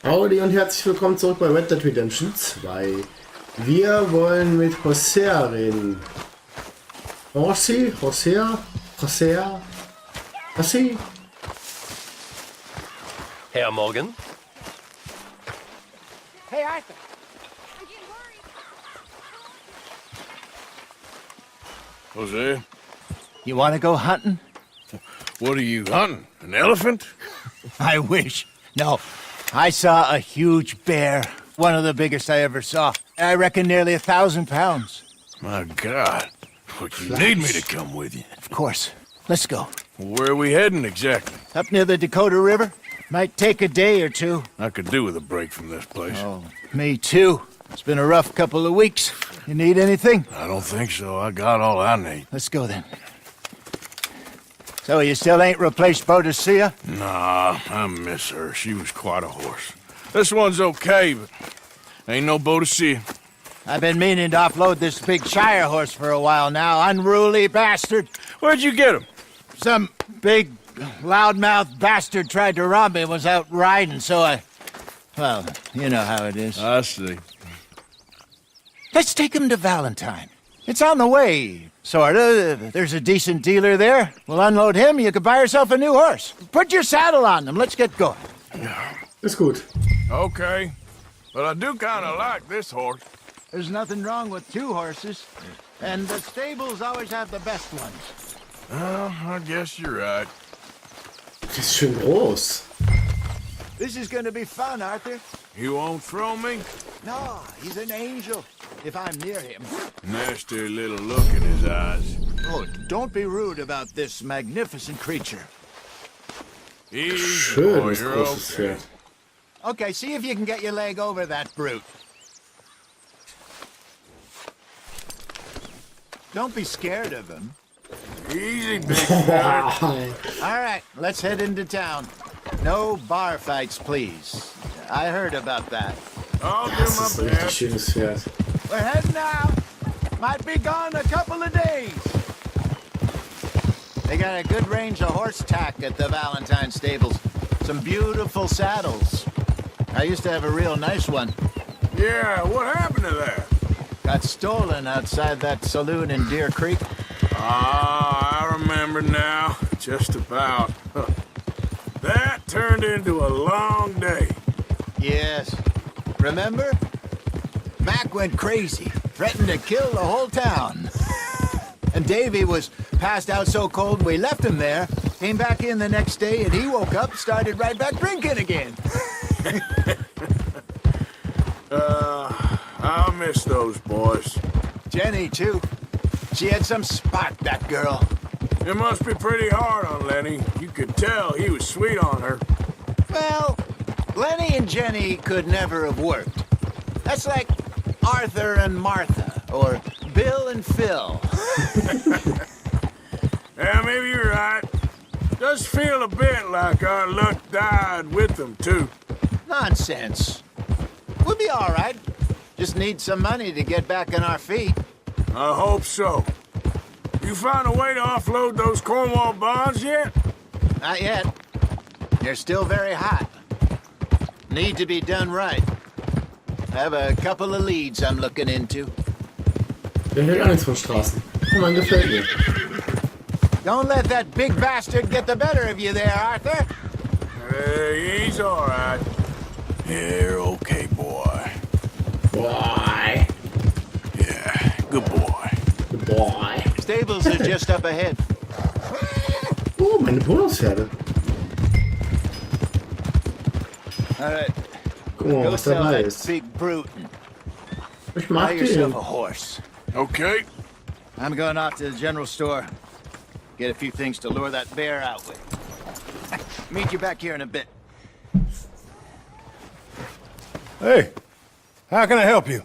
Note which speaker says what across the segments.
Speaker 1: Howdy und herzlich willkommen zurück bei Red Dead Redemption 2. Wir wollen mit Hosea reden. Hosea?
Speaker 2: Herr Morgan?
Speaker 3: Hey, Arthur.
Speaker 4: Hosea,
Speaker 3: You want to go hunting?
Speaker 4: what are you hunting? An elephant?
Speaker 3: I wish. No, I saw a huge bear. One of the biggest I ever saw. I reckon nearly 1,000 pounds.
Speaker 4: My God. But you need me to come with you.
Speaker 3: Of course. Let's go.
Speaker 4: Where are we heading exactly?
Speaker 3: Up near the Dakota River. Might take a day or two.
Speaker 4: I could do with a break from this place.
Speaker 3: Oh, me too. It's been a rough couple of weeks. You need anything?
Speaker 4: I don't think so. I got all I need.
Speaker 3: Let's go then. So you still ain't replaced Baltasar?
Speaker 4: Nah, I miss her. She was quite a horse. This one's okay, but ain't no boat to see.
Speaker 3: I've been meaning to offload this big Shire horse for a while now. Unruly bastard.
Speaker 4: Where'd you get him?
Speaker 3: Some big, loudmouth bastard tried to rob me and was out riding, so I... Well, you know how it is.
Speaker 4: I see.
Speaker 3: Let's take him to Valentine. It's on the way, sorta. There's a decent dealer there. We'll unload him, you could buy yourself a new horse. Put your saddle on him, let's get going.
Speaker 1: Ist gut.
Speaker 4: Okay. But I do kind of like this horse.
Speaker 3: There's nothing wrong with two horses, and the stables always have the best ones.
Speaker 4: Well, I guess you're right.
Speaker 1: Das ist schön groß.
Speaker 3: This is gonna be fun, Arthur.
Speaker 4: You won't throw me?
Speaker 3: No, he's an angel, if I'm near him.
Speaker 4: Nasty little look in his eyes.
Speaker 3: Oh, don't be rude about this magnificent creature.
Speaker 4: Easy,
Speaker 1: Schönes
Speaker 4: boy, you're
Speaker 1: großes
Speaker 4: okay.
Speaker 1: Pferd.
Speaker 3: Okay, see if you can get your leg over that brute. Don't be scared of him.
Speaker 4: Easy, big fella.
Speaker 3: All right, let's head into town. No bar fights, please. I heard about that.
Speaker 4: I'll do
Speaker 1: Das ist
Speaker 4: my
Speaker 1: ein richtig
Speaker 4: best.
Speaker 1: schönes Pferd.
Speaker 3: We're heading out. Might be gone a couple of days. They got a good range of horse tack at the Valentine stables. Some beautiful saddles. I used to have a real nice one.
Speaker 4: Yeah, what happened to that?
Speaker 3: Got stolen outside that saloon in Deer Creek.
Speaker 4: Ah, I remember now. Just about. Huh. That turned into a long day.
Speaker 3: Yes. Remember? Mac went crazy, threatened to kill the whole town. And Davy was passed out so cold we left him there, came back in the next day, and he woke up, started right back drinking again.
Speaker 4: I'll miss those boys.
Speaker 3: Jenny, too. She had some spot, that girl.
Speaker 4: It must be pretty hard on Lenny. You could tell he was sweet on her.
Speaker 3: Well, Lenny and Jenny could never have worked. That's like Arthur and Martha, or Bill and Phil.
Speaker 4: Yeah, maybe you're right. Does feel a bit like our luck died with them, too.
Speaker 3: Nonsense. We'll be all right. Just need some money to get back on our feet.
Speaker 4: I hope so. You find a way to offload those Cornwall bonds yet?
Speaker 3: Not yet. They're still very hot. Need to be done right. I have a couple of leads I'm looking into.
Speaker 1: Der hält auch nichts von Straßen. Oh, man, gefällt mir.
Speaker 3: Don't let that big bastard get the better of you there, Arthur.
Speaker 4: Hey, he's all right. You're okay, boy.
Speaker 1: Boy.
Speaker 4: Yeah, good boy.
Speaker 1: Boy.
Speaker 3: Stables are just up ahead.
Speaker 1: Oh, meine Bonuspferde.
Speaker 3: All right,
Speaker 1: Guck mal,
Speaker 3: go
Speaker 1: was
Speaker 3: sell
Speaker 1: dabei
Speaker 3: that
Speaker 1: ist.
Speaker 3: big brute and
Speaker 1: Ich
Speaker 3: buy
Speaker 1: mag
Speaker 3: yourself
Speaker 1: den.
Speaker 3: a horse.
Speaker 4: Okay.
Speaker 3: I'm going off to the general store. Get a few things to lure that bear out with. Meet you back here in a bit.
Speaker 5: Hey, how can I help you?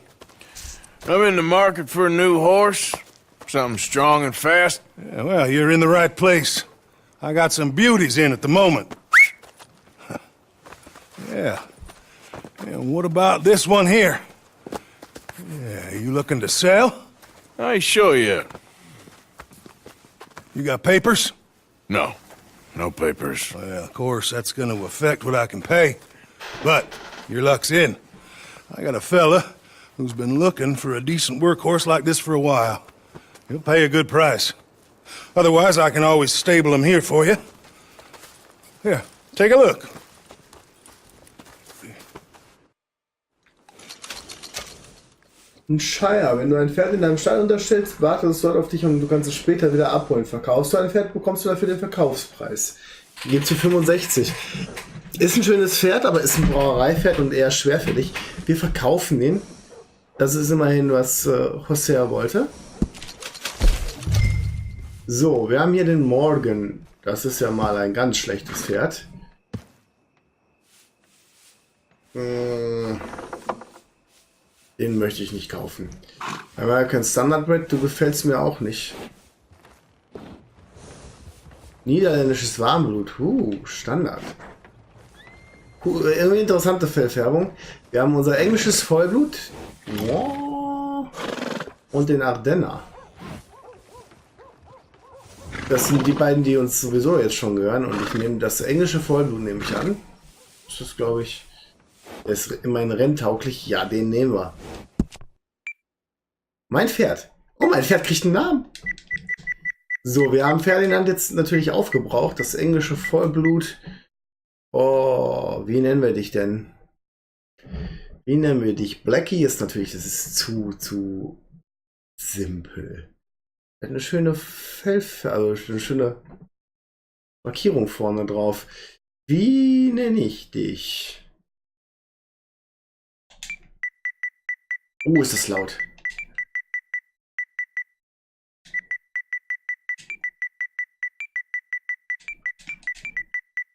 Speaker 4: I'm in the market for a new horse. Something strong and fast.
Speaker 5: Yeah, well, you're in the right place. I got some beauties in at the moment. Yeah. And what about this one here? Yeah, you looking to sell?
Speaker 4: I ain't sure yet.
Speaker 5: You got papers?
Speaker 4: No. No papers.
Speaker 5: Well, of course, that's gonna affect what I can pay. But your luck's in. I got a fella who's been looking for a decent workhorse like this for a while. He'll pay a good price. Otherwise, I can always stable him here for you. Here, take a look.
Speaker 1: Ein Shire. Wenn du ein Pferd in deinem Stall unterstellst, wartet es dort auf dich und du kannst es später wieder abholen. Verkaufst du ein Pferd, bekommst du dafür den Verkaufspreis. Geht zu 65. Ist ein schönes Pferd, aber ist ein Brauereipferd und eher schwerfällig. Wir verkaufen den. Das ist immerhin, was Hosea wollte. So, wir haben hier den Morgan. Das ist ja mal ein ganz schlechtes Pferd. Den möchte ich nicht kaufen. Aber kein Standardbred, du gefällst mir auch nicht. Niederländisches Warmblut. Standard. Irgendwie interessante Fellfärbung. Wir haben unser englisches Vollblut. Und den Ardenner. Das sind die beiden, die uns sowieso jetzt schon gehören. Und ich nehme das englische Vollblut, nehme ich an. Das ist, glaube ich, der ist immerhin renntauglich. Ja, den nehmen wir. Mein Pferd. Oh, mein Pferd kriegt einen Namen. So, wir haben Ferdinand jetzt natürlich aufgebraucht. Das englische Vollblut. Oh, wie nennen wir dich denn? Wie nennen wir dich? Blackie ist natürlich, das ist zu simpel. Er hat eine schöne also eine schöne Markierung vorne drauf. Wie nenne ich dich? Ist das laut.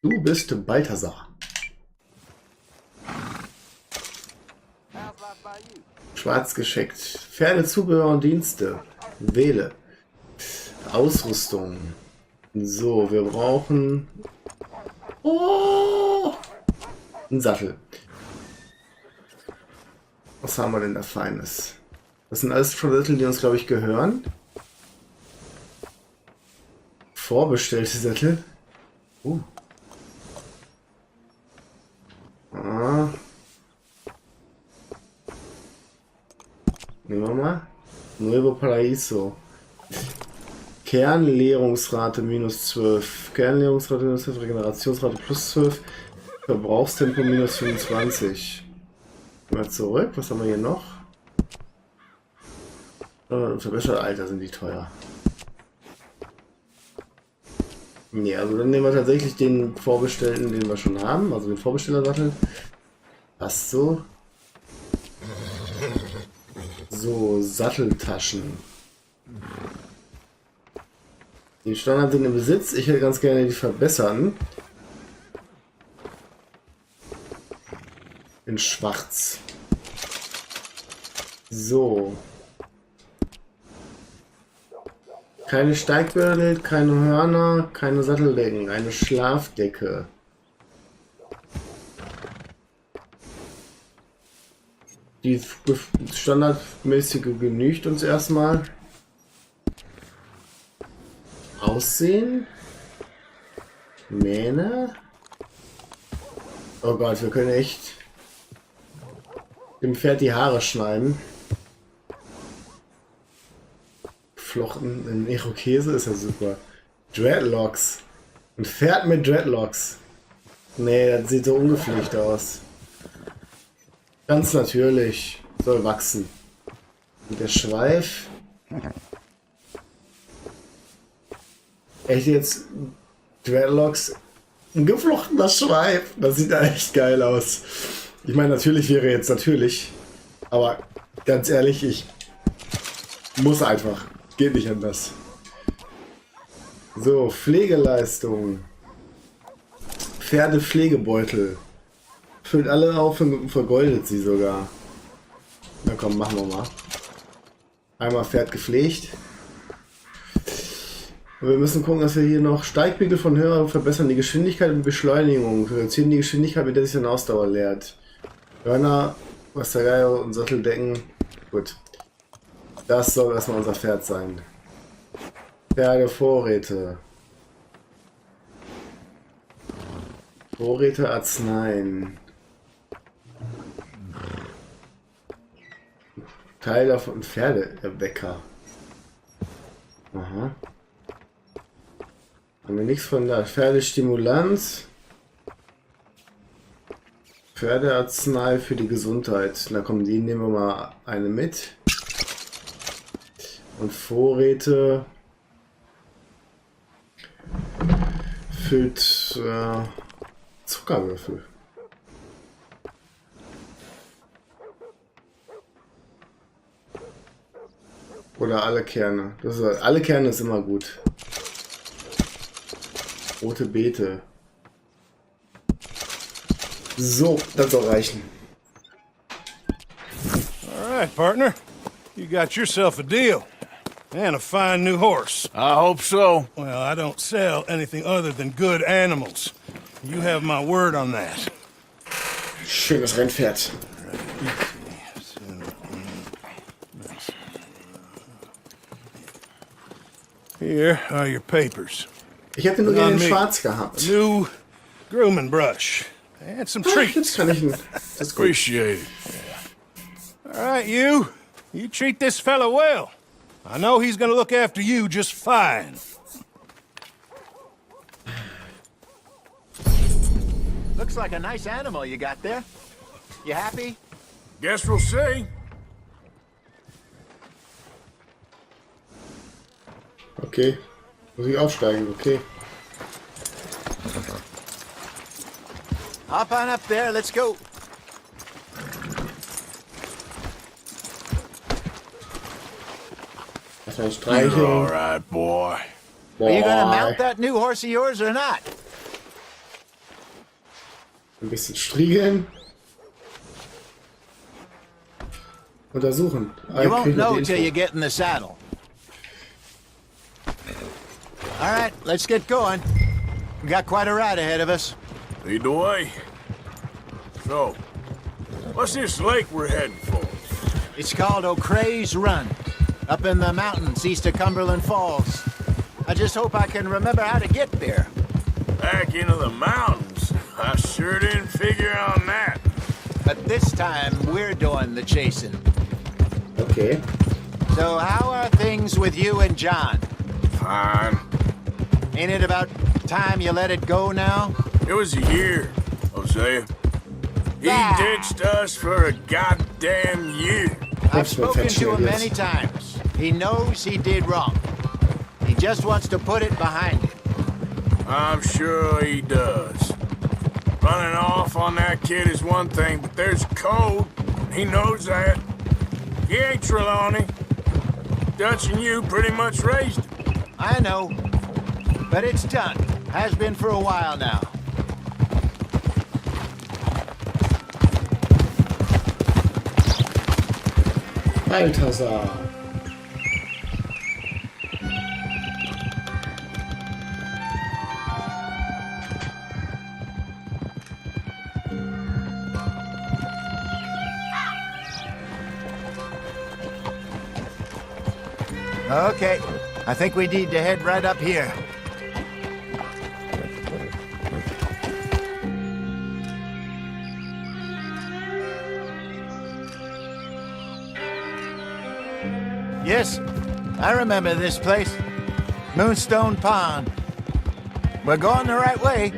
Speaker 1: Du bist Baltasar. Schwarz gescheckt. Pferde, Zubehör und Dienste. Wähle. Ausrüstung. So, wir brauchen einen Sattel. Was haben wir denn da Feines? Das sind alles schon Sättel, die uns, glaube ich, gehören. Vorbestellte Sättel. Nehmen wir mal. Nuevo Paraíso. Kernleerungsrate minus 12. Kernleerungsrate minus 12. Regenerationsrate plus 12. Verbrauchstempo minus 25. Mal zurück. Was haben wir hier noch? Verbessert Alter sind die teuer. Ja, also dann nehmen wir tatsächlich den vorbestellten, den wir schon haben. Also den Vorbestellersattel. Passt so. So, Satteltaschen. Die Standard sind im Besitz. Ich hätte ganz gerne die verbessern. In schwarz. So. Keine Steigbürdel, keine Hörner, keine Satteldecken, eine Schlafdecke. Die standardmäßige genügt uns erstmal. Aussehen. Mähne. Oh Gott, wir können echt dem Pferd die Haare schneiden. Flochten in Irokese ist ja super. Dreadlocks. Ein Pferd mit Dreadlocks. Nee, das sieht so ungepflegt aus. Ganz natürlich. Soll wachsen. Und der Schweif. Echt jetzt Dreadlocks. Ein geflochtener Schweif. Das sieht echt geil aus. Ich meine, natürlich wäre jetzt natürlich. Aber ganz ehrlich, ich muss einfach. Geht nicht anders. So, Pflegeleistung. Pferdepflegebeutel. Füllt alle auf und vergoldet sie sogar. Na komm, machen wir mal. Einmal Pferd gepflegt. Und wir müssen gucken, dass wir hier noch Steigbügel von Hörer verbessern die Geschwindigkeit und Beschleunigung. Wir reduzieren die Geschwindigkeit, mit der sich dann Ausdauer leert. Hörner, was der Geier und Satteldecken. Gut. Das soll erstmal unser Pferd sein. Pferdevorräte. Vorräte, Arzneien. Teil davon Pferdewecker. Aha. Haben wir nichts von da. Pferdestimulanz. Pferdearznei für die Gesundheit. Na komm, die nehmen wir mal eine mit. Und Vorräte. Füllt Zuckerwürfel. Oder alle Kerne. Das ist, alle Kerne ist immer gut. Rote Beete. So, das soll reichen.
Speaker 5: All right, partner. You got yourself a deal. And a fine new horse.
Speaker 4: I hope so.
Speaker 5: Well, I don't sell anything other than good animals. You have my word on that.
Speaker 1: Schönes Rennpferd.
Speaker 5: Here are your papers.
Speaker 1: Ich hätte nur
Speaker 5: Not
Speaker 1: gerne
Speaker 5: me.
Speaker 1: schwarz
Speaker 5: A
Speaker 1: gehabt.
Speaker 5: new grooming brush. And some
Speaker 1: Jetzt
Speaker 5: treats.
Speaker 1: kann ich ihn. Das ist gut.
Speaker 4: Appreciate it.
Speaker 5: All right, you. You treat this fella well. I know he's gonna look after you just fine.
Speaker 3: Looks like a nice animal you got there. You happy?
Speaker 4: Guess we'll see.
Speaker 1: Okay. Muss ich aufsteigen, okay.
Speaker 3: Hop on up there, let's go.
Speaker 1: Erstmal
Speaker 4: You're all
Speaker 1: streicheln.
Speaker 4: right, boy.
Speaker 3: Are you gonna mount
Speaker 1: Boah.
Speaker 3: that new horse of yours or not?
Speaker 1: Ein bisschen striegeln. Untersuchen.
Speaker 3: You won't
Speaker 1: Kriegen wir
Speaker 3: know
Speaker 1: die
Speaker 3: till
Speaker 1: Info.
Speaker 3: you get in the saddle. All right, let's get going. We got quite a ride ahead of us.
Speaker 4: Lead the way. So, what's this lake we're heading for?
Speaker 3: It's called O'Crea's Run, up in the mountains east of Cumberland Falls. I just hope I can remember how to get there.
Speaker 4: Back into the mountains. I sure didn't figure on that.
Speaker 3: But this time, we're doing the chasing.
Speaker 1: Okay.
Speaker 3: So how are things with you and John?
Speaker 4: Fine.
Speaker 3: Ain't it about time you let it go now?
Speaker 4: It was a year, Hosea. He
Speaker 3: Ah.
Speaker 4: ditched us for a goddamn year.
Speaker 3: I've
Speaker 1: Thanks, my
Speaker 3: spoken to him
Speaker 1: affectionate
Speaker 3: many times. He knows he did wrong. He just wants to put it behind him.
Speaker 4: I'm sure he does. Running off on that kid is one thing, but there's code. He knows that. He ain't Trelawney. Dutch and you pretty much raised him.
Speaker 3: I know. But it's done. Has been for a while now.
Speaker 1: Baltasar.
Speaker 3: Okay. I think we need to head right up here. Yes, I remember this place. Moonstone Pond. We're going the right way.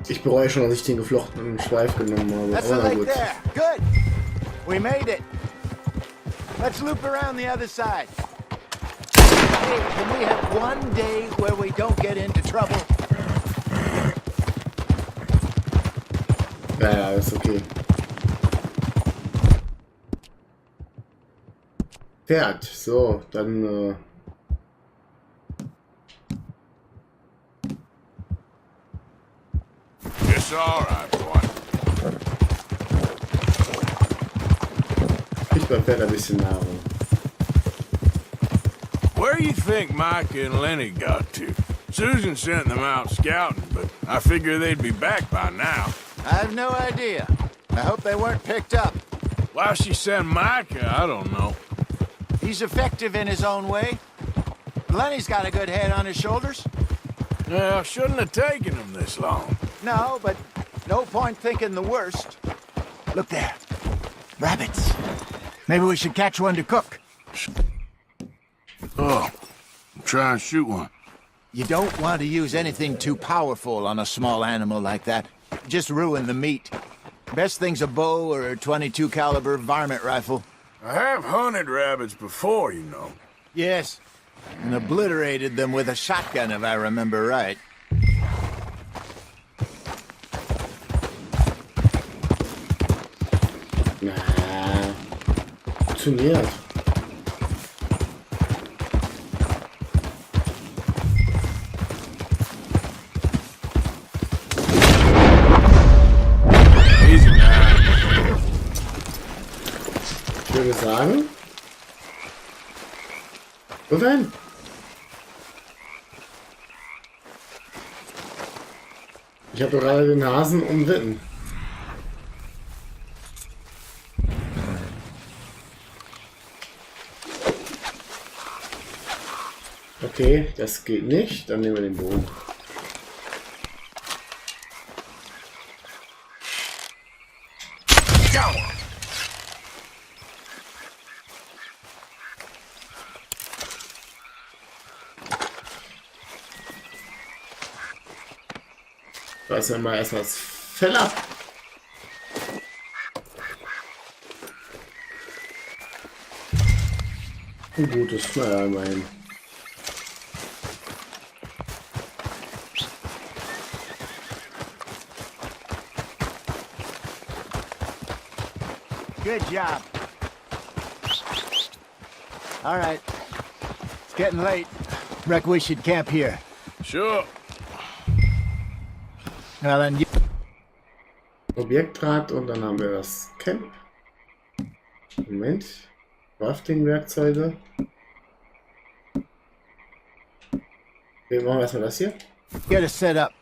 Speaker 1: Ich bereue schon, dass ich den geflochtenen Schweif genommen habe.
Speaker 3: That's the
Speaker 1: Aber na
Speaker 3: lake
Speaker 1: gut.
Speaker 3: there. Good. We made it. Let's loop around the other side. Hey, can we have one day where we don't get into trouble?
Speaker 1: Ja, ja, ist okay. Pferd. So, dann
Speaker 4: It's all right, boy.
Speaker 1: kriegt beim Pferd ein bisschen Nahrung.
Speaker 4: Where you think Micah and Lenny got to? Susan sent them out scouting, but I figure they'd be back by now.
Speaker 3: I have no idea. I hope they weren't picked up.
Speaker 4: Why she sent Micah, I don't know.
Speaker 3: He's effective in his own way. Lenny's got a good head on his shoulders.
Speaker 4: Well, shouldn't have taken him this long.
Speaker 3: No, but no point thinking the worst. Look there. Rabbits. Maybe we should catch one to cook.
Speaker 4: Oh, try and shoot one.
Speaker 3: You don't want to use anything too powerful on a small animal like that. Just ruin the meat. Best thing's a bow or a .22 caliber varmint rifle.
Speaker 4: I have hunted rabbits before, you know.
Speaker 3: Yes. And obliterated them with a shotgun, if I remember right.
Speaker 1: Na, funktioniert.
Speaker 4: Easy now.
Speaker 1: Ich würde sagen. Wo denn? Ich habe gerade den Hasen umritten. Okay, das geht nicht. Dann nehmen wir den Bogen. Reißen wir mal erstmal das Fell ab. Ein gutes, naja, immerhin.
Speaker 3: Good job. All right. It's getting late. Reckon we should camp here.
Speaker 4: Sure.
Speaker 3: Well, then you...
Speaker 1: Objektrad und dann haben wir das Camp. Moment. Crafting-Werkzeuge. Okay, machen wir erstmal das hier.
Speaker 3: Get it set up.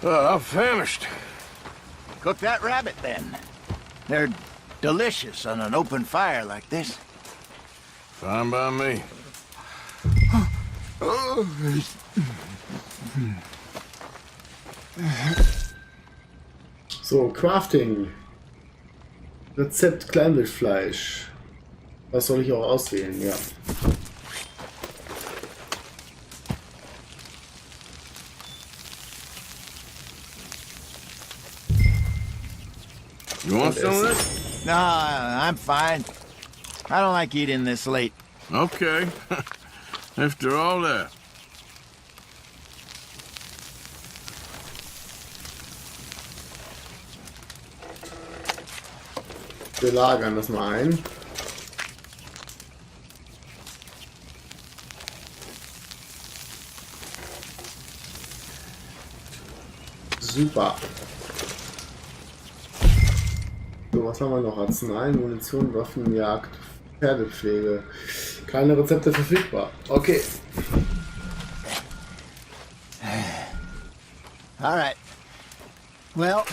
Speaker 4: Well, I'm famished.
Speaker 3: Cook that rabbit, then. They're delicious on an open fire like this.
Speaker 4: Fine by me.
Speaker 1: So, Crafting. Rezept Kleinwildfleisch. Das soll ich auch auswählen, ja.
Speaker 4: You want some of this?
Speaker 3: No, I'm fine. I don't like eating this late.
Speaker 4: Okay. After all that.
Speaker 1: Wir lagern das mal ein. Super. So, was haben wir noch? Arzneien, Munition, Waffen, Jagd, Pferdepflege. Keine Rezepte verfügbar. Okay.
Speaker 3: All right. Well,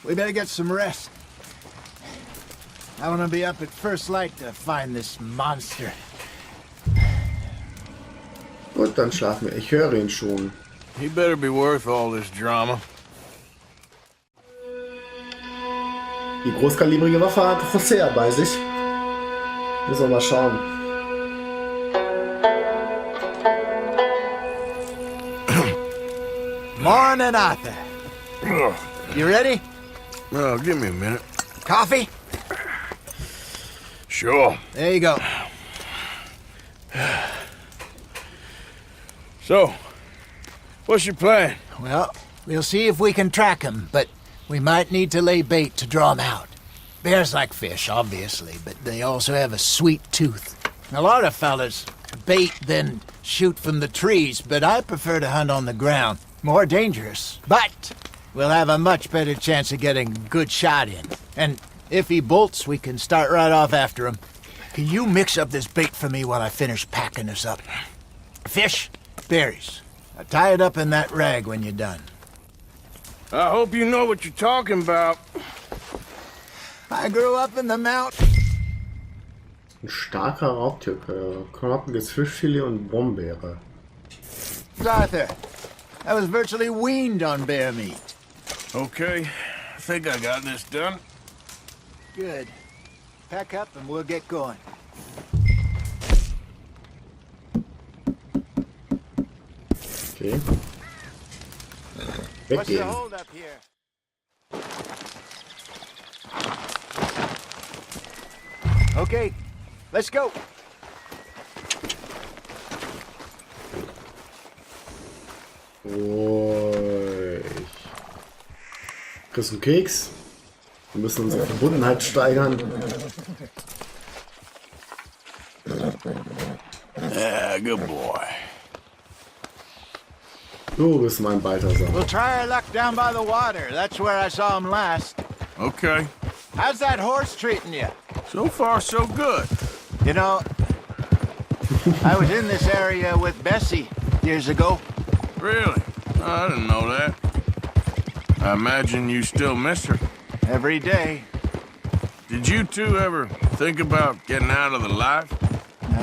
Speaker 3: we better get some rest. I want to be up at first light to find this monster.
Speaker 1: Gut, dann schlafen wir. Ich höre ihn schon.
Speaker 4: He better be worth all this drama.
Speaker 1: Die großkalibrige Waffe hat José bei sich. Müssen wir mal schauen.
Speaker 3: Morning, Arthur. You ready?
Speaker 4: Well, give me a minute.
Speaker 3: Coffee?
Speaker 4: Sure.
Speaker 3: There you go.
Speaker 4: So, what's your plan?
Speaker 3: Well, we'll see if we can track him, but we might need to lay bait to draw him out. Bears like fish, obviously, but they also have a sweet tooth. A lot of fellas bait then shoot from the trees, but I prefer to hunt on the ground. More dangerous, but we'll have a much better chance of getting a good shot in. And if he bolts, we can start right off after him. Can you mix up this bait for me while I finish packing this up? Fish, berries. Tie it up in that rag when you're done.
Speaker 4: I hope you know what you're talking about.
Speaker 3: I grew up in the mountains.
Speaker 1: Ein starker Raubtierköder. Knorpiges Fischfilet und Brombeere.
Speaker 3: Arthur, I was virtually weaned on bear meat.
Speaker 4: Okay, I think I got this done.
Speaker 3: Good. Pack up and we'll get going.
Speaker 1: Okay.
Speaker 3: What's the
Speaker 1: Weggehen.
Speaker 3: hold up here? Okay, let's go.
Speaker 1: Ruhig. Kriegst du einen Keks? Wir müssen unsere Verbundenheit steigern.
Speaker 4: Yeah, good boy.
Speaker 1: Du bist mein Baltasar.
Speaker 3: We'll try our luck down by the water. That's where I saw him last.
Speaker 4: Okay,
Speaker 3: How's that horse treating you?
Speaker 4: so far so good.
Speaker 3: You know, I was in this area with Bessie years ago.
Speaker 4: Really? I didn't know that. I imagine you still miss her.
Speaker 3: Every day.
Speaker 4: Did you two ever think about getting out of the life?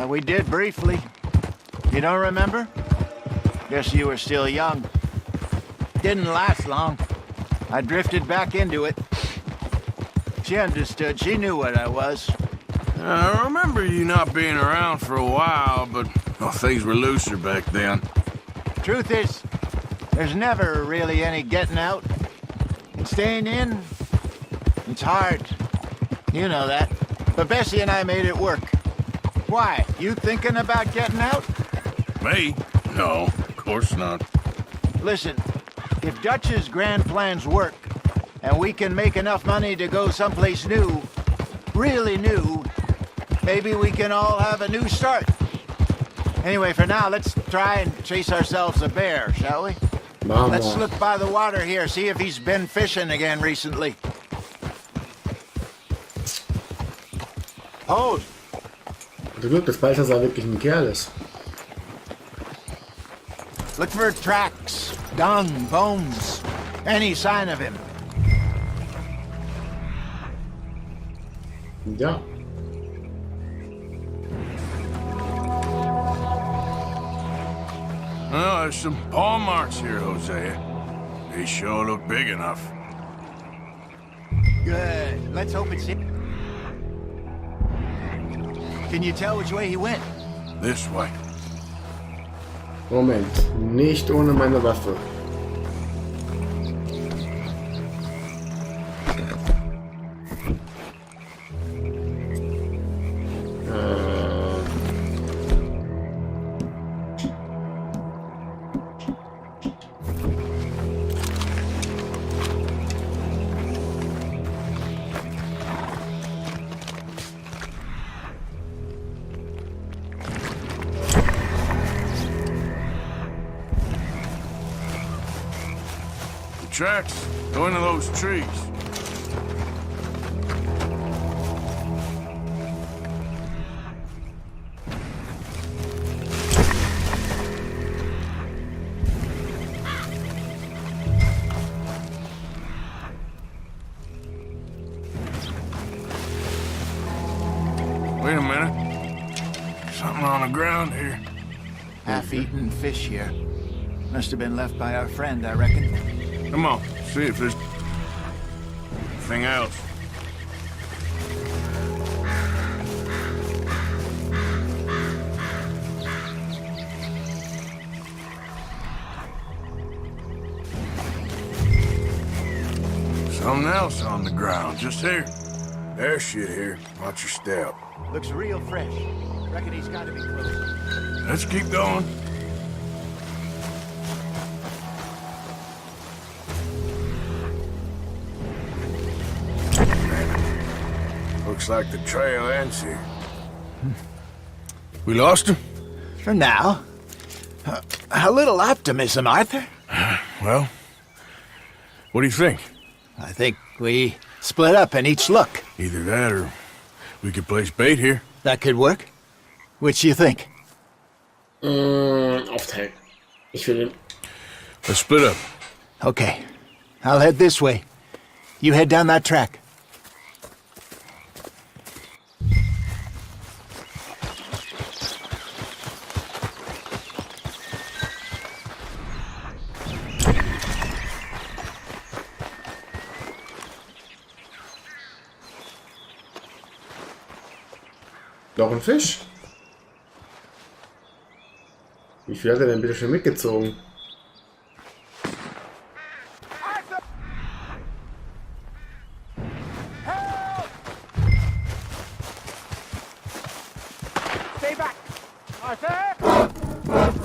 Speaker 3: We did briefly. You don't remember? Guess you were still young. Didn't last long. I drifted back into it. She understood. She knew what I was.
Speaker 4: I remember you not being around for a while, but well, things were looser back then.
Speaker 3: Truth is, there's never really any getting out. Staying in, it's hard. You know that. But Bessie and I made it work. Why? You thinking about getting out?
Speaker 4: Me? No, of course not.
Speaker 3: Listen, if Dutch's grand plans work, and we can make enough money to go someplace new, really new, maybe we can all have a new start. Anyway, for now, let's try and chase ourselves a bear, shall we? Let's
Speaker 1: Mama.
Speaker 3: look by the water here, see if he's been fishing again recently. Hold!
Speaker 1: Du Glück, dass Baltasar wirklich ein Kerl ist.
Speaker 3: Look for tracks, dung, bones, any sign of him.
Speaker 1: Ja.
Speaker 4: Well, there's some paw marks here, Hosea. They sure look big enough.
Speaker 3: Good. Let's hope it's him. Can you tell which way he went?
Speaker 4: This way.
Speaker 1: Moment. Nicht ohne meine Waffe.
Speaker 4: Tracks go into those trees. Wait a minute. Something on the ground here.
Speaker 3: Half-eaten fish here. Must have been left by our friend, I reckon.
Speaker 4: Come on, see if there's anything else. Something else on the ground, just here. There's shit here. Watch your step.
Speaker 3: Looks real fresh. Reckon he's got to be close.
Speaker 4: Let's keep going. Looks like the trail ends here. We lost him?
Speaker 3: For now. A little optimism, Arthur.
Speaker 4: Well, what do you think?
Speaker 3: I think we split up and each look.
Speaker 4: Either that or we could place bait here.
Speaker 3: That could work. Which you think?
Speaker 1: Aufteilen. Ich will den
Speaker 4: Let's split up.
Speaker 3: Okay. I'll head this way. You head down that track.
Speaker 1: Noch ein Fisch? Wie viel hat er denn bitte schon mitgezogen?
Speaker 3: Stay back! Arthur!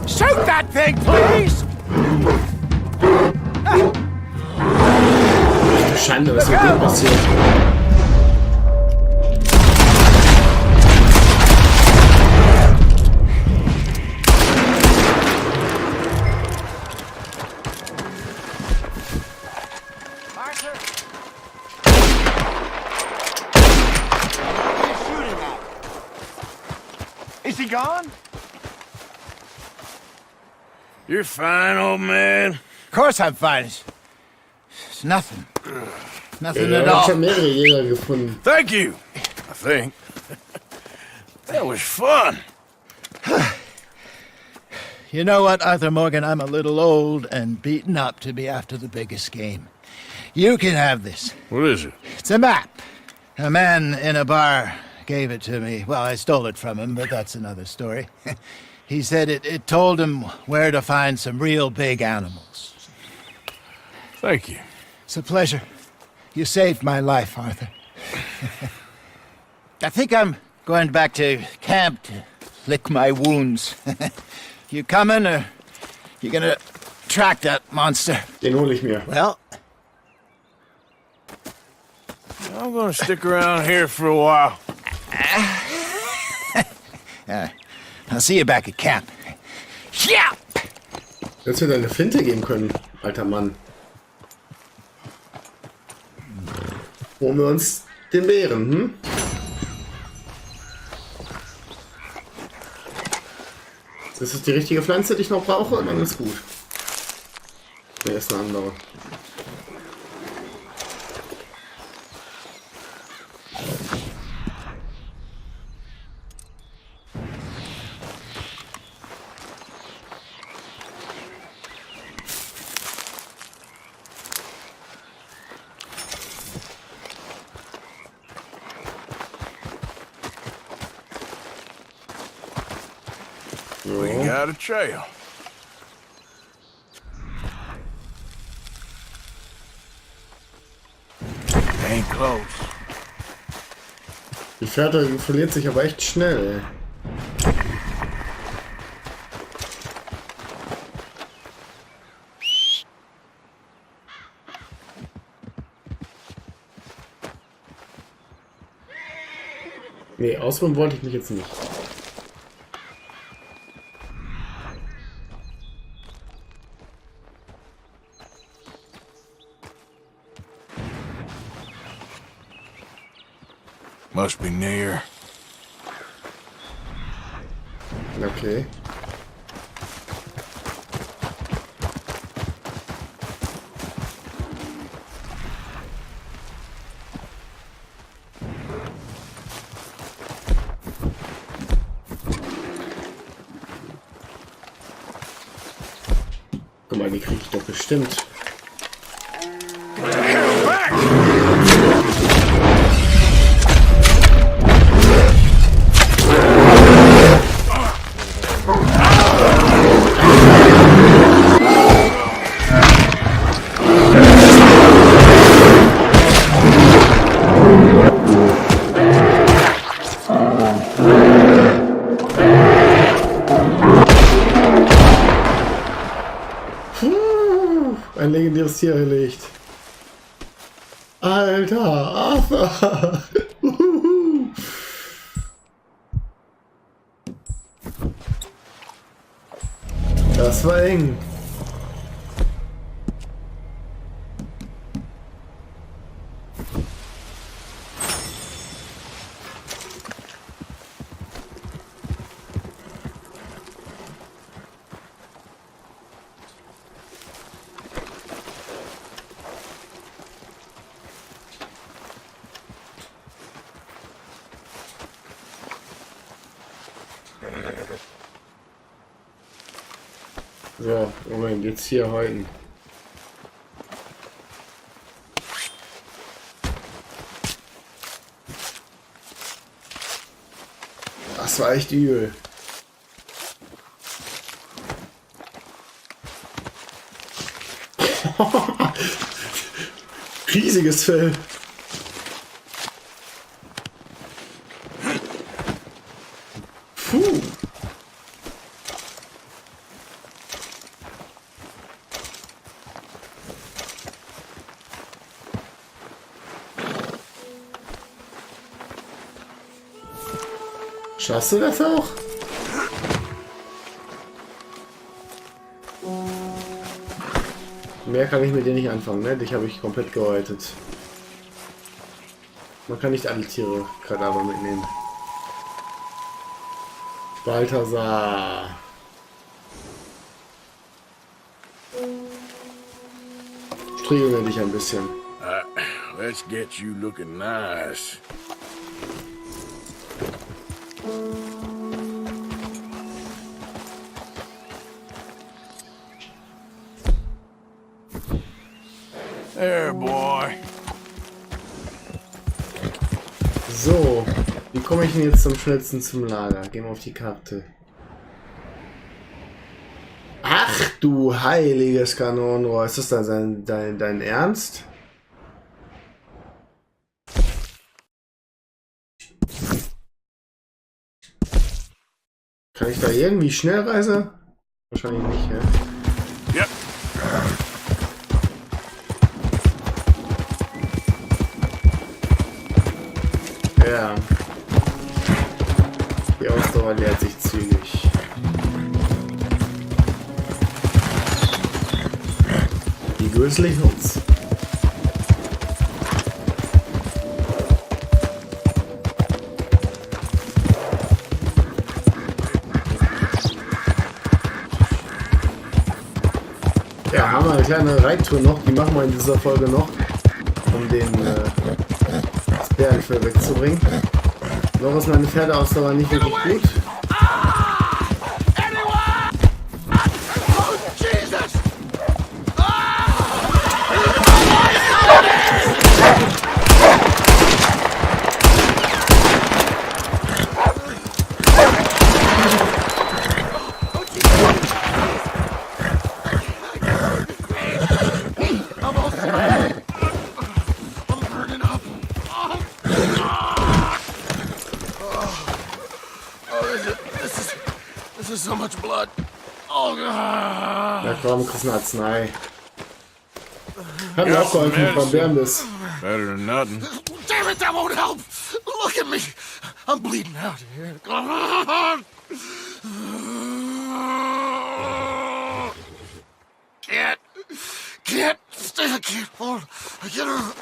Speaker 3: Shoot that thing, please!
Speaker 1: Schande, was hier passiert.
Speaker 3: Is he gone?
Speaker 4: You're fine, old man.
Speaker 3: Of course I'm fine. It's nothing. Nothing
Speaker 1: Ja,
Speaker 3: at
Speaker 1: ich habe
Speaker 3: all.
Speaker 1: mehrere Jäger gefunden.
Speaker 4: Thank you, I think. That was fun.
Speaker 3: You know what, Arthur Morgan? I'm a little old and beaten up to be after the biggest game. You can have this.
Speaker 4: What is it?
Speaker 3: It's a map. A man in a bar gave it to me. Well, I stole it from him, but that's another story. He said it told him where to find some real big animals.
Speaker 4: Thank you.
Speaker 3: It's a pleasure. You saved my life, Arthur. I think I'm going back to camp to lick my wounds. You coming, or you gonna track that monster?
Speaker 1: Den hole ich mir.
Speaker 3: Well,
Speaker 4: I'm gonna stick around here for a while.
Speaker 3: I'll see you back at camp. Yeah!
Speaker 1: Jetzt wird eine Flinte geben können, alter Mann. Holen wir uns den Bären, hm? Das ist die richtige Pflanze, die ich noch brauche, und dann ist gut. Ne, ist eine andere.
Speaker 4: We got a trail. Ain't close.
Speaker 1: Die Fährte verliert sich aber echt schnell, ey. Nee, ausruhen wollte ich mich jetzt nicht.
Speaker 4: Must be near.
Speaker 1: Okay. Guck mal, die kriege ich doch bestimmt. Ein legendäres Tier erlegt. Alter, Arthur! Das war eng. So, Moment, jetzt hier heute. Das war echt übel. Riesiges Fell. Puh. Schaffst du das auch? Mehr kann ich mit dir nicht anfangen, ne? Dich habe ich komplett gehäutet. Man kann nicht alle Tiere Kadaver mitnehmen. Baltasar. Striegeln wir dich ein bisschen.
Speaker 4: Let's get you looking nice. There, boy.
Speaker 1: So, wie komme ich denn jetzt am schnellsten zum Lager? Gehen wir auf die Karte. Ach du heiliges Kanonenrohr, ist das dein Ernst? Kann ich da irgendwie Schnellreise? Wahrscheinlich nicht, ja.
Speaker 4: Yep.
Speaker 1: Ja. Die Ausdauer leert sich zügig. Die Grizzly Hoods. Ja, haben wir eine kleine Reittour noch. Die machen wir in dieser Folge noch, um das Bärenfell wegzubringen. Noch ist meine Pferdeausdauer nicht wirklich gut.
Speaker 4: This is so much blood. Oh God.
Speaker 1: Ja komm, kriegst eine Arznei. Hat mir auch geholfen beim Bärenbiss.
Speaker 4: Better than nothing.
Speaker 3: Damn it, that won't help! Look at me! I'm bleeding out here. Can't stay, I can't hold. I get her.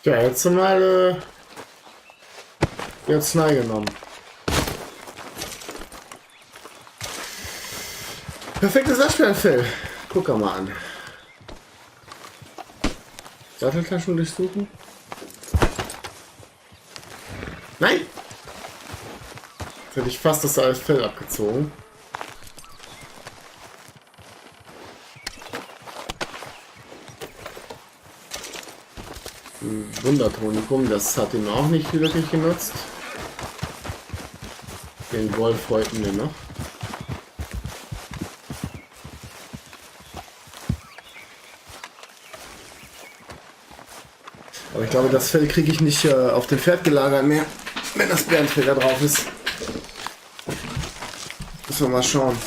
Speaker 1: Ja, jetzt mal die Arznei genommen. Perfektes Waschbärenfell. Guck mal an. Satteltaschen durchsuchen. Nein! Jetzt hätte ich fast das Fell abgezogen. Wundertonikum, das hat ihn auch nicht wirklich genutzt. Den Wolf wollten wir noch. Aber ich glaube, das Fell kriege ich nicht auf dem Pferd gelagert mehr, wenn das Bärenfell da drauf ist. Müssen wir mal schauen.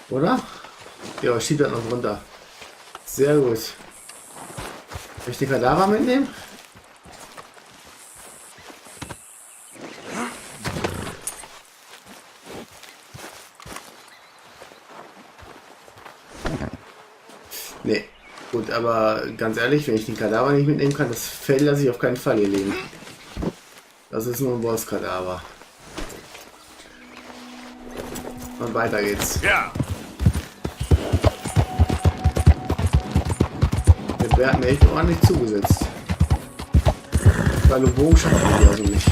Speaker 1: Oder? Ja, schiebt das noch runter. Sehr gut. Soll ich den Kadaver mitnehmen? Nee. Gut, aber ganz ehrlich, wenn ich den Kadaver nicht mitnehmen kann, das Fell lasse ich auf keinen Fall hier liegen. Das ist nur ein Bosskadaver. Und weiter geht's.
Speaker 4: Ja.
Speaker 1: Der Bär hat mir echt ordentlich zugesetzt. Weil du Bogenschützen also nicht.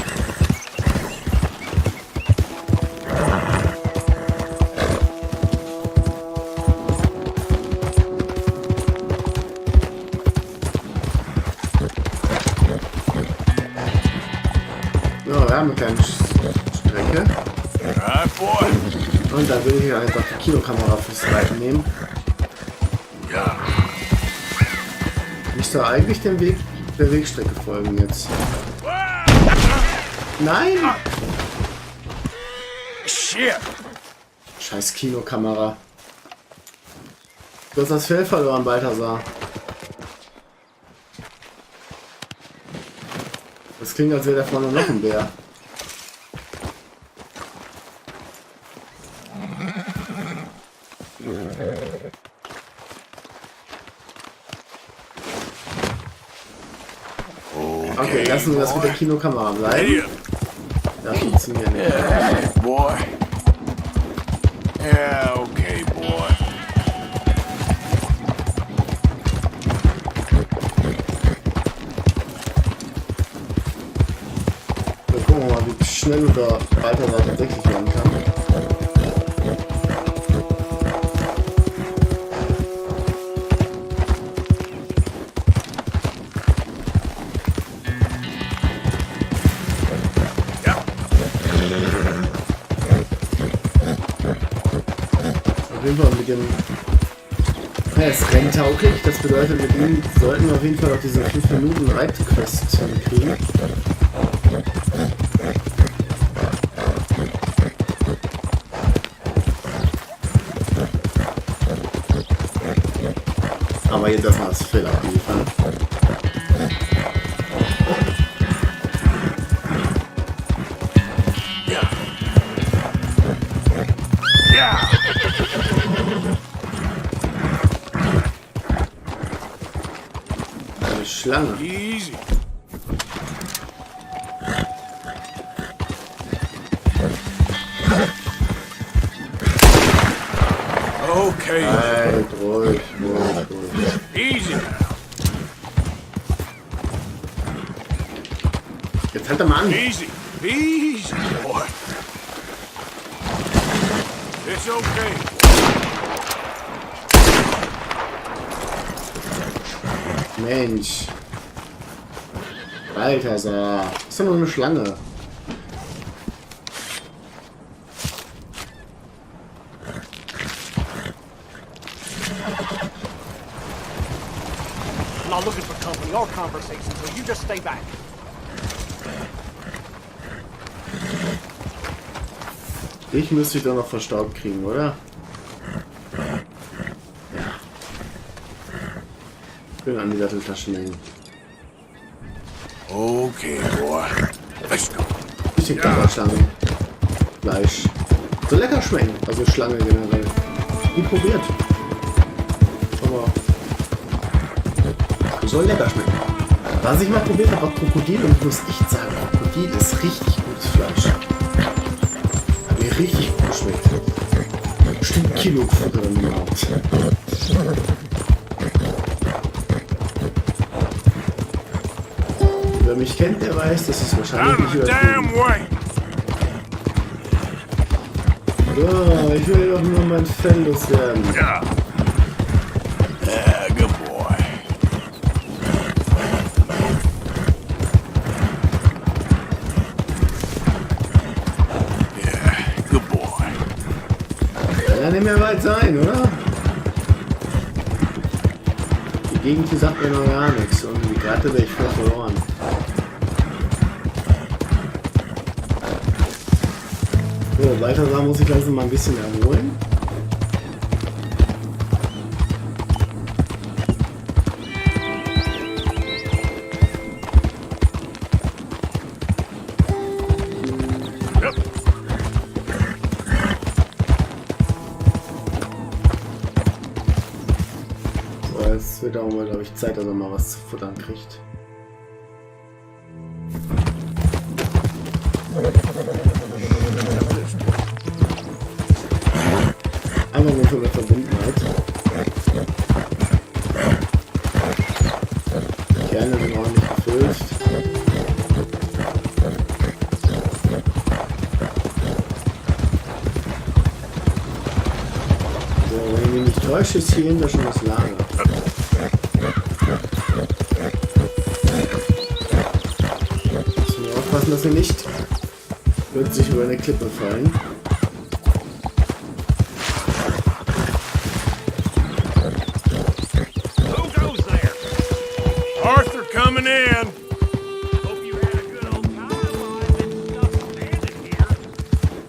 Speaker 1: Ja, wir haben eine kleine Strecke.
Speaker 4: Right, boy.
Speaker 1: Und da will ich einfach die Kinokamera fürs Reiten nehmen.
Speaker 4: Ja.
Speaker 1: Ich soll eigentlich der Wegstrecke folgen jetzt. Nein!
Speaker 4: Shit.
Speaker 1: Scheiß Kinokamera. Du hast das Fell verloren, Baltasar. Das klingt, als wäre da vorne noch ein Bär. Okay, lassen wir das mit der Kinokamera bleiben.
Speaker 4: Here.
Speaker 1: Das funktioniert nicht.
Speaker 4: Hey, boy. Yeah, okay, boy.
Speaker 1: Wir gucken mal, wie schnell du da Baltasar tatsächlich werden kann. Auf jeden Fall mit dem... Er ist renntauglich, das bedeutet, mit ihm sollten wir auf jeden Fall auch diese 5 Minuten Reitquest kriegen. Aber jetzt erstmal das Fell abliefern.
Speaker 4: Yeah. Yeah.
Speaker 1: Eine Schlange.
Speaker 4: Easy. Okay.
Speaker 1: Halt, ruhig.
Speaker 4: Easy now.
Speaker 1: Jetzt halt er mal an.
Speaker 4: Easy. Easy, boy. It's okay.
Speaker 1: Mensch. Baltasar. Ist doch nur eine Schlange.
Speaker 6: I'm not looking for company or conversation, so you just stay back.
Speaker 1: Ich müsste dich doch noch verstaubt kriegen, oder? Ja. Schön an die Satteltasche nehmen.
Speaker 4: Okay, boy. Let's go.
Speaker 1: Bisschen Klapperschlangen. Fleisch. So lecker schmecken. Also Schlange generell. Gut probiert. Aber soll lecker schmecken. Was ich mal probiert habe, war Krokodil, und ich muss echt sagen, Krokodil ist richtig gutes Fleisch. Hat mir richtig gut geschmeckt. Bestimmt Kilo Futter im Markt. Wer mich kennt, der weiß, das ist wahrscheinlich
Speaker 4: Out
Speaker 1: nicht
Speaker 4: of the damn
Speaker 1: übertrieben.
Speaker 4: way.
Speaker 1: So, ich will doch nur mein Fell loswerden.
Speaker 4: Yeah. Yeah, good boy. Yeah, good boy.
Speaker 1: Kann ja nicht mehr weit sein, oder? Die Gegend hier sagt mir noch gar nichts und die Gratte wäre ich voll verloren. So, weiter sagen muss ich langsam mal ein bisschen erholen.
Speaker 4: Yep.
Speaker 1: So, jetzt wird auch mal, glaube ich, Zeit, dass er mal was zu futtern kriegt. Einfach nur für eine Verbundenheit. Die Kerne sind ordentlich gefüllt. So, wenn ich mich nicht täusche, ist hier hinter schon das Lager. Müssen wir aufpassen, dass wir nicht plötzlich über eine Klippe fallen.
Speaker 4: Arthur coming in.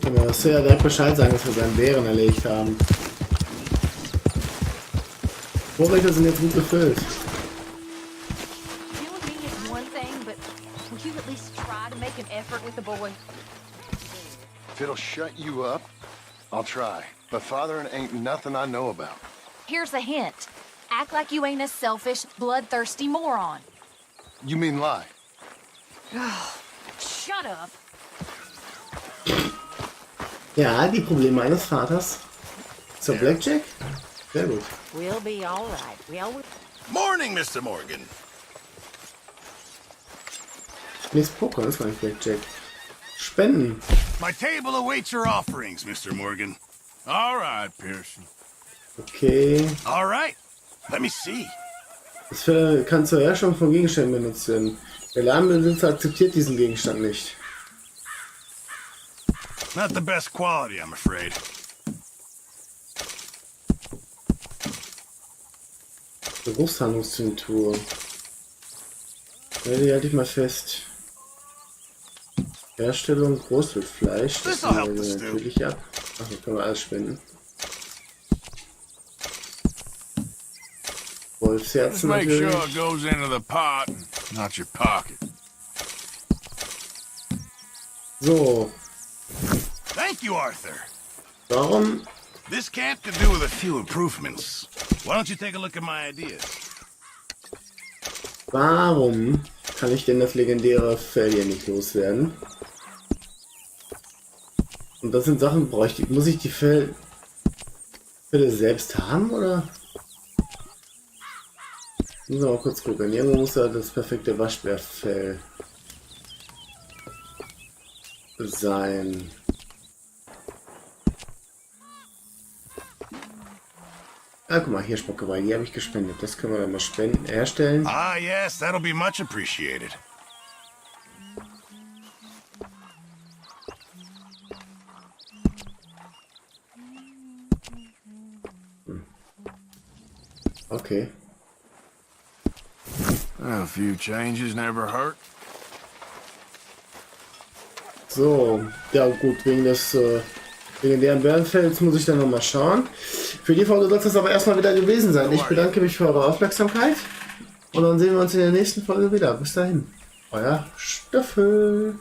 Speaker 1: Kann mir Sir direkt Bescheid sagen, dass wir seinen Bären erlegt haben. Vorräte sind jetzt gut gefüllt.
Speaker 7: Killing me is one thing, but will you at least try to make an effort with the boy?
Speaker 8: If it'll shut you up, I'll try. But fathering ain't nothing I know about.
Speaker 7: Here's a hint. Act like you ain't a selfish, bloodthirsty moron.
Speaker 8: You mean lie?
Speaker 7: Shut up.
Speaker 1: Ja, die Probleme eines Vaters. Zur Blackjack? Sehr gut.
Speaker 9: We'll be all right. We always...
Speaker 5: Morning, Mr. Morgan.
Speaker 1: Nichts Poker, das war nicht Blackjack. Spenden.
Speaker 5: My table awaits your offerings, Mr. Morgan.
Speaker 4: All right, Pearson.
Speaker 1: Okay.
Speaker 5: All right. Let me see.
Speaker 1: Das kann zur Herstellung von Gegenständen benutzt werden. Der Ladenbesitzer akzeptiert diesen Gegenstand nicht.
Speaker 5: Not the best quality, I'm afraid.
Speaker 1: Geruchshandlungstinktur. Ja, die halte ich mal fest. Herstellung Großwildfleisch. Das nehmen wir natürlich ab. Achso, können wir alles spenden.
Speaker 4: Just
Speaker 1: Wolfsherzen
Speaker 4: make sure
Speaker 1: natürlich.
Speaker 4: it goes into the pot, and not your pocket.
Speaker 1: So,
Speaker 5: Thank you, Arthur.
Speaker 1: warum?
Speaker 5: This camp could do with a few improvements. Why don't you take a look at my ideas?
Speaker 1: Warum kann ich denn das legendäre Fell hier nicht loswerden? Und das sind Sachen, muss ich die Felle selbst haben, oder? Müssen wir mal kurz gucken. Irgendwo muss da das perfekte Waschbärfell sein. Ah, guck mal, hier Spockewei, die habe ich gespendet. Das können wir dann mal herstellen.
Speaker 5: Ah, yes, that'll be much appreciated.
Speaker 1: Okay.
Speaker 4: A few changes never hurt.
Speaker 1: So, ja gut, wegen des legendären Bärenfells muss ich dann nochmal schauen. Für die Folge soll es das aber erstmal wieder gewesen sein. Ich bedanke mich für eure Aufmerksamkeit und dann sehen wir uns in der nächsten Folge wieder. Bis dahin, euer Stöffel.